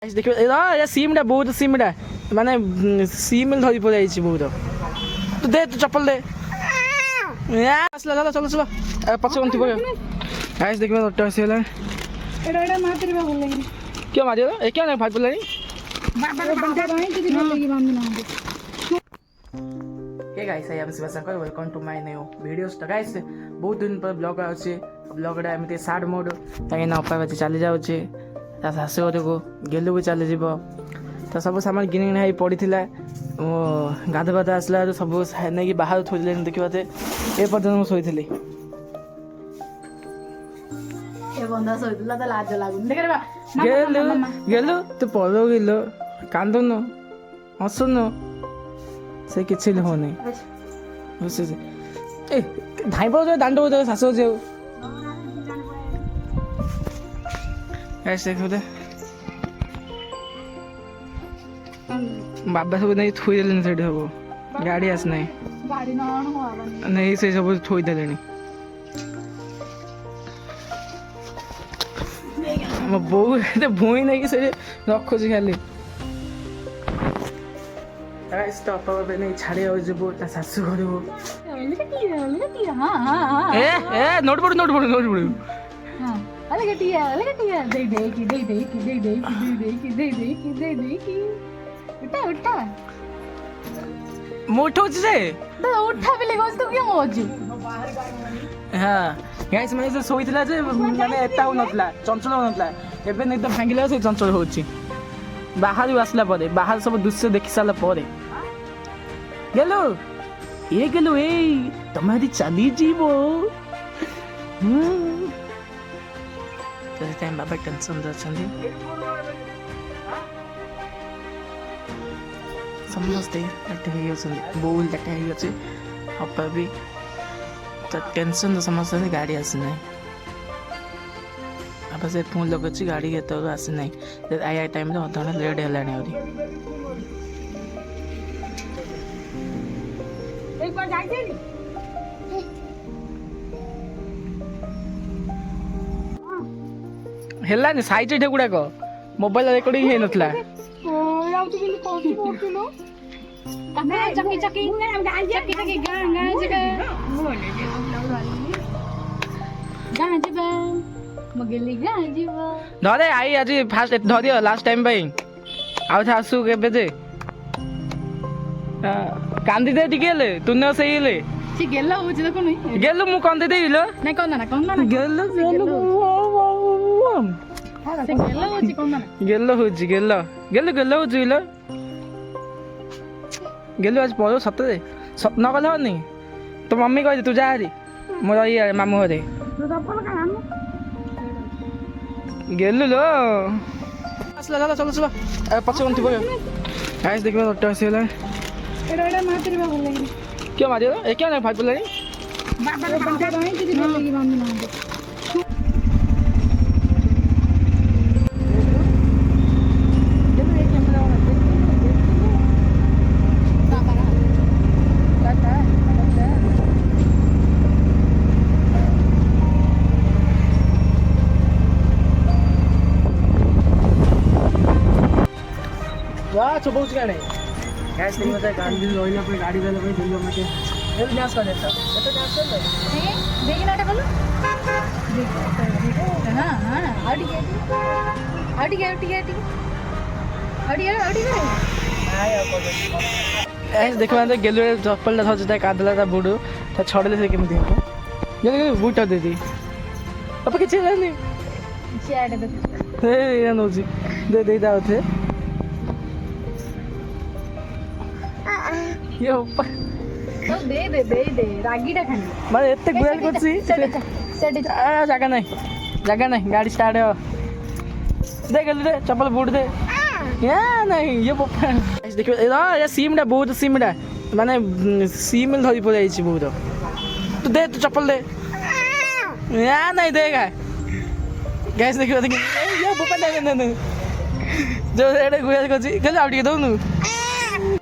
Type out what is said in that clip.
देखिए ये सीमटा बहुत सीमटा माने सीम धरी पड़े बहुत तू दे तू चप्पल दे चलो चलो चलो चलो पचे थी गाइस देखिए नोट आसीगला क्या मार क्या ना भाग पड़े hey guys I am Shivshankar welcome to my new videos तो गाइस बहुत दिन पर ब्लॉग आछे ब्लॉगटा एमती साड मोड कहीं अपा बाजी चली जाऊे ता शाशु घर को गेलु भी चली जीव तो सब सामान किणी पड़ी गाध बाध आसला सब नहीं बाहर थोड़े देखिए ए पर्यटन मुझे गेलु तू पल गिल कांदुन हसुन से किसी होनी धाई पड़ दांड शाशु जाऊ देखते बाबा सब नहीं थोदेले सब गाड़ी आस नहीं से सब थोदेले मो बो भूई नहीं से रखुच खाली नहीं छाड़ी जीव शाशु घर नोट पड़ू नोट पड़ू नोट पड़ू मोटो से उठा भी लेगो तो क्या मौजू हां गाइस मैं से सोइतला जे माने एता हो नतला चंचल हो नतला एबे नै तो भांगिला से चंचल होची बाहर आसला परे बाहर सब दृश्य देखि साला परे गेलो ए तुम्हारी चली जीवो टाइम बाबा टेंशन समस्ते बोल अच्छे अपा भी तो टेंशन तो समस्त गाड़ी आसना अब से फोन लगे गाड़ी ये आसना आया टाइम अधघंटा लेट है हेलानी साइज गुड़ाक मोबाइल रेकर्डिंग है नथला धरे आई आज फास्ट धरियो लास्ट टाइम भाई आउ आसु केबे जे कांदी दे टिके तुने से गेलो होची देखो नहीं गेलो मु कांदी देइलो नहीं कोन ना गेलो गेलो आज पड़ो सतरे न कल हनी तो मम्मी कही तू जा मोर ये मामू घरे गेलु लो चलो चलो चलो पचे थी गाइस देखिए नोट आसीगला क्या मार क्या ना भाग पड़े चुपौच क्या नहीं गैस नहीं होता गाड़ी रोइला पे गाड़ी देले पे दिल्लो मते ये डांस कर देता ये तो डांस कर ले देखि नाटा बोलो हां हां आडी आया को ऐस देखो अंदर गेलो चप्पल धजता कादला ता बुडू तो छड़ले से केमति हो ये बूटा दे दी अब के चले नहीं चैट दे ए या नोजी दे दाओ थे ये ऊपर तो दे रागीटा खानी माने एते गुलाल करछि सेट जगह नहीं गाड़ी स्टार्ट हो दे गेल दे चप्पल बूट दे या नहीं ये देखिए ये सीमटा बहुत सीमटा माने सीम धरी पड़े बहुत तू दे तू चप्पल दे या नहीं देगा गैस देखिए ये बोपा नहीं जो गुलाल करछि चल आउट के दो